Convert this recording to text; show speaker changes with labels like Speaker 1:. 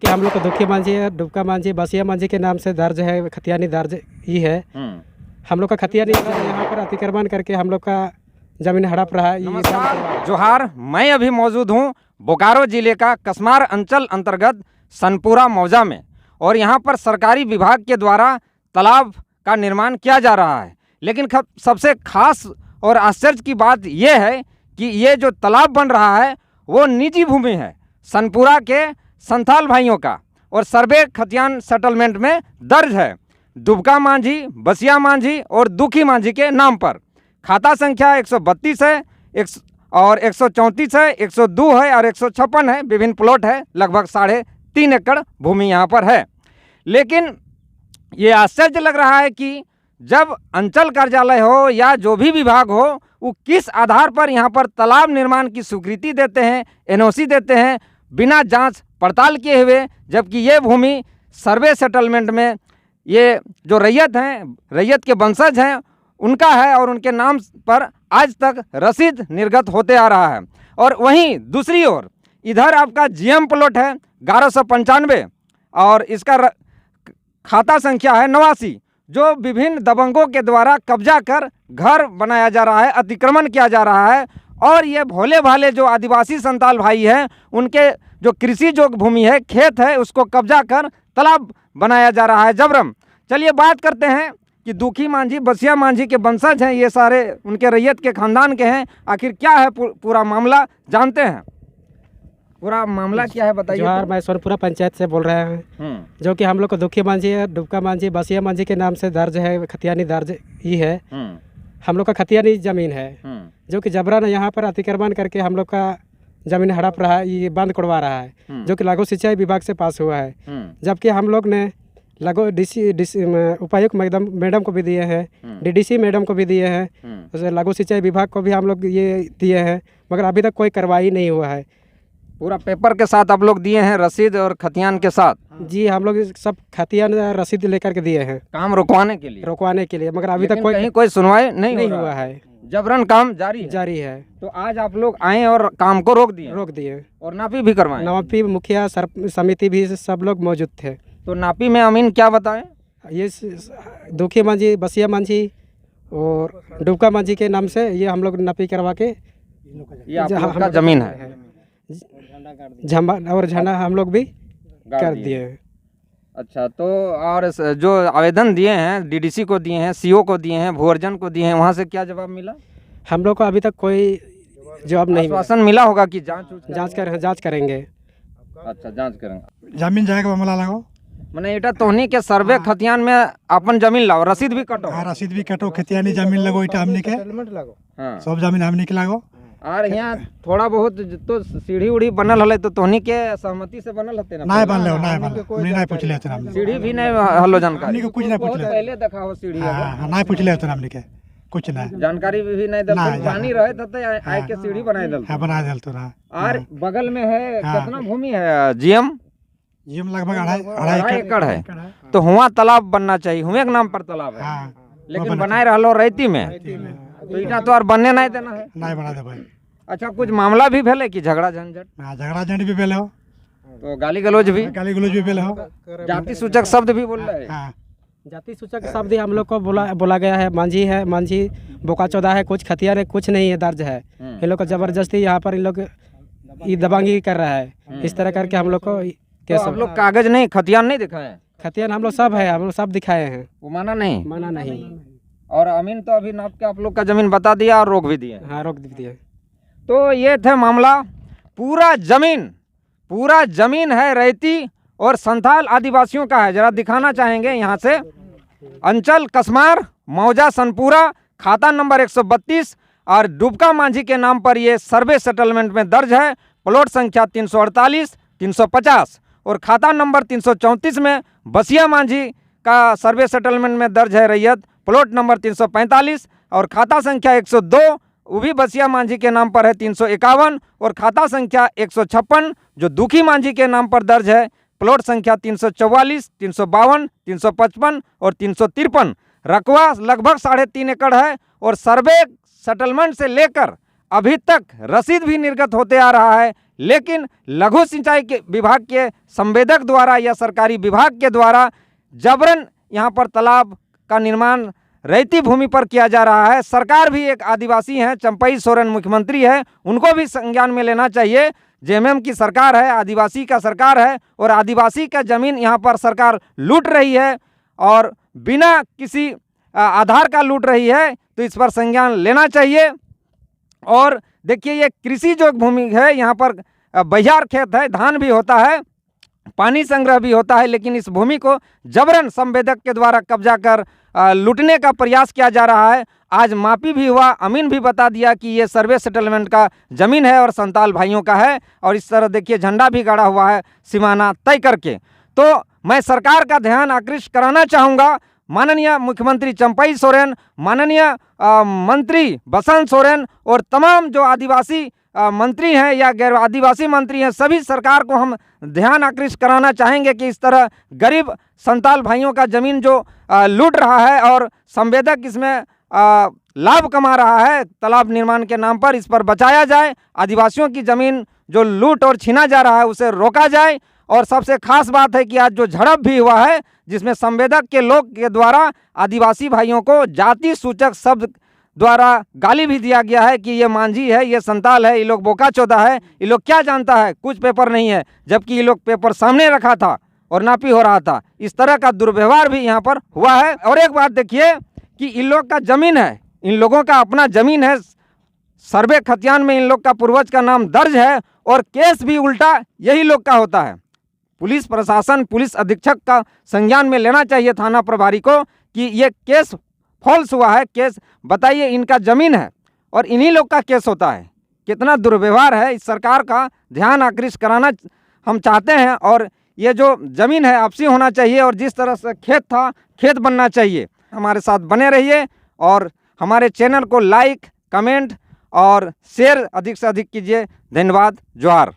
Speaker 1: कि हम लोग को दुखी मांझी है, डुबका मांझी, बसिया मांझी के नाम से दर्ज है, खतियानी दर्ज ही है। हम लोग का खतियानी यहाँ पर अतिक्रमण करके हम लोग का जमीन हड़प रहा है।
Speaker 2: नमस्कार, जोहार। मैं अभी मौजूद हूँ बोकारो जिले का कसमार अंचल अंतर्गत सनपुरा मौजा में, और यहाँ पर सरकारी विभाग के द्वारा तालाब का निर्माण किया जा रहा है। लेकिन सबसे खास और आश्चर्य की बात यह है कि ये जो तालाब बन रहा है वो निजी भूमि है, सनपुरा के संथाल भाइयों का, और सर्वे खतियान सेटलमेंट में दर्ज है डुबका मांझी, बसिया मांझी और दुखी मांझी के नाम पर। खाता संख्या 132 है और 134 है, 102 है और 156 है। विभिन्न प्लॉट है, लगभग 3.5 एकड़ भूमि यहाँ पर है। लेकिन ये आश्चर्य लग रहा है कि जब अंचल कार्यालय हो या जो भी विभाग हो, वो किस आधार पर यहाँ पर तालाब निर्माण की स्वीकृति देते हैं, एनओसी देते हैं बिना जांच पड़ताल किए हुए, जबकि ये भूमि सर्वे सेटलमेंट में ये जो रैयत हैं, रैयत के वंशज हैं, उनका है और उनके नाम पर आज तक रसीद निर्गत होते आ रहा है। और वहीं दूसरी ओर इधर आपका जीएम प्लॉट है 1195 और इसका खाता संख्या है 89, जो विभिन्न दबंगों के द्वारा कब्जा कर घर बनाया जा रहा है, अतिक्रमण किया जा रहा है। और ये भोले भाले जो आदिवासी संताल भाई हैं, उनके जो कृषि जोग भूमि है, खेत है, उसको कब्जा कर तालाब बनाया जा रहा है जबरन। चलिए बात करते हैं कि दुखी मांझी, बसिया मांझी के वंशज हैं, ये सारे उनके रैयत के खानदान के हैं। आखिर क्या है पूरा मामला, जानते हैं पूरा मामला क्या है, बताइए।
Speaker 1: जोहार, मैं सोनपुरा पंचायत से बोल रहे हैं, जो कि हम लोग को दुखी मांझी है, डुबका मांझी, बसिया मांझी के नाम से दर्ज है, खतियानी दर्ज ही है। हम लोग का खतियानी जमीन है, जो कि जबरन यहाँ पर अतिक्रमण करके हम लोग का जमीन हड़प रहा है, ये बंद करवा रहा है, जो कि लागू सिंचाई विभाग से पास हुआ है। जबकि हम लोग ने लागू उपायुक्त मैडम को भी दिए हैं, डीडीसी मैडम को भी दिए हैं, लागू सिंचाई विभाग को भी हम लोग ये दिए हैं, मगर अभी तक कोई कार्रवाई नहीं हुआ है।
Speaker 2: पूरा पेपर के साथ आप लोग दिए हैं, रसीद और खतियान के साथ?
Speaker 1: जी, हम लोग सब खतियान रसीद लेकर के दिए हैं,
Speaker 2: काम रुकवाने के लिए, मगर अभी तक कोई सुनवाई नहीं हुआ है। जबरन काम जारी है। तो आज आप लोग आए और काम को रोक दिए और नापी भी करवाए?
Speaker 1: नापी, मुखिया, समिति भी सब लोग मौजूद थे।
Speaker 2: तो नापी में अमीन क्या बताएं?
Speaker 1: ये दुखी मांझी, बसिया मांझी और डुबका मांझी के नाम से ये हम लोग नापी करवा के,
Speaker 2: ये आप लोग का जमीन है,
Speaker 1: झंडा और झंडा हम लोग भी कर दिए हैं।
Speaker 2: अच्छा, तो और जो आवेदन दिए हैं, डीडीसी को दिए हैं, सीओ को दिए हैं, भूअर्जन को दिए हैं, वहाँ से क्या जवाब मिला?
Speaker 1: हम लोग को अभी तक कोई जवाब नहीं।
Speaker 2: आश्वासन मिला होगा कि
Speaker 1: जांच करेंगे।
Speaker 2: अच्छा, जांच करेंगे।
Speaker 3: जमीन जाएगा मामला लागो,
Speaker 2: मैंने इटा तोहनी के सर्वे खतियान में अपन जमीन लाओ, रसीद भी कटो।
Speaker 3: हाँ, रसीद भी कटो, खतियानी जमीन लगो, इटा हमनी के सब जमीन हमनी के लागो।
Speaker 2: और यहाँ थोड़ा बहुत तो सीढ़ी उढ़ी बनल हले, तो तोहनी के सहमति से बनल हते ना?
Speaker 3: नहीं बनले, नहीं पूछले हते हमनी।
Speaker 2: सीढ़ी भी नहीं हलो जानकारी?
Speaker 3: कुछ नहीं पूछले,
Speaker 2: पहले देखा हो सीढ़ी?
Speaker 3: हां, नहीं पूछले हते हमनी के, कुछ नहीं
Speaker 2: जानकारी भी नहीं दल, पानी रहे तते आए के सीढ़ी बनाए दल।
Speaker 3: हां, बना देल तो ना।
Speaker 2: और बगल में है कितना भूमि है जीएम?
Speaker 3: लगभग 2.5
Speaker 2: एकड़ है। तो हुआ तालाब बनना चाहिए, हुए के नाम पर तालाब है। लेकिन बनाए रहलो रैती में, तो इटा तो और बनने नहीं देना है।
Speaker 3: नहीं बना दे भाई।
Speaker 2: अच्छा, कुछ मामला भी भेले कि झगड़ा झंझट?
Speaker 3: हां, झगड़ा झंझट भी भेले हो,
Speaker 2: तो गाली गलौज भी
Speaker 3: भेले हो,
Speaker 2: जाति सूचक शब्द भी बोल रहे हैं।
Speaker 3: हां,
Speaker 1: जाति सूचक शब्द हम लोग को बोला गया है। मांझी बोका चौदा है, कुछ खतियान है, कुछ नहीं है, दर्ज है। इन लोग को जबरदस्ती यहाँ पर इन लोग ये दबंगी कर रहा है, इस तरह करके हम लोग को
Speaker 2: तो आप लोग कागज नहीं, खतियान नहीं दिखाए?
Speaker 1: खतियान हम लोग सब है, हम लोग सब दिखाए हैं।
Speaker 2: वो माना नहीं?
Speaker 1: और
Speaker 2: अमीन तो अभी नाप के आप लोग का जमीन बता दिया और रोक भी दिए?
Speaker 1: हाँ, रोक दिए।
Speaker 2: तो ये थे मामला। पूरा जमीन है रैती और संथाल आदिवासियों का है। जरा दिखाना चाहेंगे यहाँ से। अंचल कसमार मौजा सनपुरा, खाता नंबर 132 और डुबका मांझी के नाम पर ये सर्वे सेटलमेंट में दर्ज है। प्लॉट संख्या 348, 350 और खाता नंबर 334 में बसिया मांझी का सर्वे सेटलमेंट में दर्ज है रैयत, प्लॉट नंबर 345 और खाता संख्या 102 वो भी बसिया मांझी के नाम पर है 351 और खाता संख्या 156 जो दुखी मांझी के नाम पर दर्ज है, प्लॉट संख्या 344, 352, 355 और 353। रकबा लगभग 3.5 एकड़ है और सर्वे सेटलमेंट से लेकर अभी तक रसीद भी निर्गत होते आ रहा है, लेकिन लघु सिंचाई के विभाग के संवेदक द्वारा या सरकारी विभाग के द्वारा जबरन यहाँ पर तालाब का निर्माण रैती भूमि पर किया जा रहा है। सरकार भी एक आदिवासी हैं, चंपई सोरेन मुख्यमंत्री है, उनको भी संज्ञान में लेना चाहिए। जेएमएम की सरकार है, आदिवासी का सरकार है और आदिवासी का ज़मीन यहाँ पर सरकार लूट रही है और बिना किसी आधार का लूट रही है, तो इस पर संज्ञान लेना चाहिए। और देखिए ये कृषि जो भूमि है, यहाँ पर बहियार खेत है, धान भी होता है, पानी संग्रह भी होता है, लेकिन इस भूमि को जबरन संवेदक के द्वारा कब्जा कर लूटने का प्रयास किया जा रहा है। आज मापी भी हुआ, अमीन भी बता दिया कि ये सर्वे सेटलमेंट का ज़मीन है और संताल भाइयों का है, और इस तरह देखिए झंडा भी गाड़ा हुआ है सीमाना तय करके। तो मैं सरकार का ध्यान आकृष्ट कराना चाहूँगा, माननीय मुख्यमंत्री चंपई सोरेन, माननीय मंत्री बसंत सोरेन और तमाम जो आदिवासी मंत्री हैं या गैर आदिवासी मंत्री हैं, सभी सरकार को हम ध्यान आकृष्ट कराना चाहेंगे कि इस तरह गरीब संताल भाइयों का ज़मीन जो लूट रहा है और संवेदक इसमें लाभ कमा रहा है तालाब निर्माण के नाम पर, इस पर बचाया जाए। आदिवासियों की ज़मीन जो लूट और छीना जा रहा है उसे रोका जाए। और सबसे खास बात है कि आज जो झड़प भी हुआ है, जिसमें संवेदक के लोग के द्वारा आदिवासी भाइयों को जाति सूचक शब्द द्वारा गाली भी दिया गया है कि ये मांझी है, ये संताल है, ये लोग बोका चौदा है, ये लोग क्या जानता है, कुछ पेपर नहीं है, जबकि ये लोग पेपर सामने रखा था और नापी हो रहा था। इस तरह का दुर्व्यवहार भी यहाँ पर हुआ है। और एक बात देखिए कि इन लोग का ज़मीन है, इन लोगों का अपना ज़मीन है, सर्वे खतियान में इन लोग का पूर्वज का नाम दर्ज है और केस भी उल्टा यही लोग का होता है। पुलिस प्रशासन, पुलिस अधीक्षक का संज्ञान में लेना चाहिए थाना प्रभारी को कि ये केस फॉल्स हुआ है, केस बताइए, इनका ज़मीन है और इन्हीं लोग का केस होता है। कितना दुर्व्यवहार है, इस सरकार का ध्यान आकृष्ट कराना हम चाहते हैं। और ये जो ज़मीन है आपसी होना चाहिए और जिस तरह से खेत था खेत बनना चाहिए। हमारे साथ बने रहिए और हमारे चैनल को लाइक, कमेंट और शेयर अधिक से अधिक कीजिए। धन्यवाद। जोहार।